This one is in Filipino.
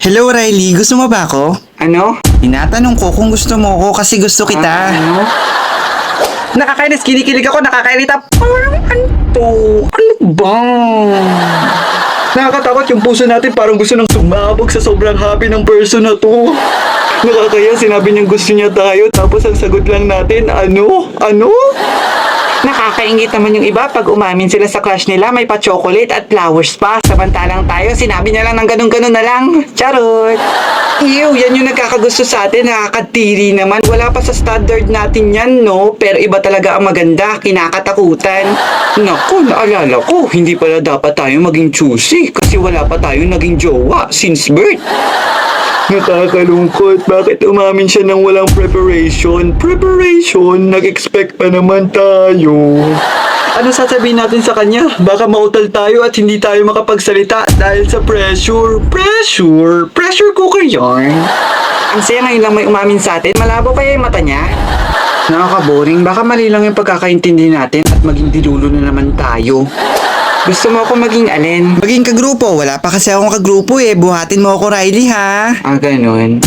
Hello Riley, gusto mo ba ako? Ano? Tinatanong ko kung gusto mo ako kasi gusto kita. Ano? Nakakainis, kinikilig ako, nakakairita. Parang ano Ano ba? Nakakatakot yung puso natin, parang gusto nang sumabog sa sobrang happy ng person na to. Nakakaya, sinabi niyang gusto niya tayo, tapos ang sagot lang natin, ano? Ano? Nakakaingit naman yung iba pag umamin sila sa crush nila, may pa-chocolate at flowers pa. Samantalang tayo, sinabi niya lang ng ganun-ganun na lang. Charot! Ew, yan yung nagkakagusto sa atin, nakakadiri naman. Wala pa sa standard natin yan, no? Pero iba talaga ang maganda, kinakatakutan. Naku, naalala ko, hindi pala dapat tayo maging choosy kasi wala pa tayong naging jowa since birth. Nakakalungkot. Bakit umamin siya ng walang preparation? Preparation? Nag-expect pa naman tayo. Ano sasabihin natin sa kanya? Baka mautal tayo at hindi tayo makapagsalita dahil sa pressure. Pressure? Pressure cooker yarn. Ang saya ngayon lang may umamin sa atin. Malabo kaya yung mata niya? Nakaka-boring. Baka mali lang yung pagkakaintindi natin at maging dilulo na naman tayo. Gusto mo ako maging alin? Maging kagrupo, wala pa kasi akong kagrupo eh. Buhatin mo ako Riley ha. Ah, ganun.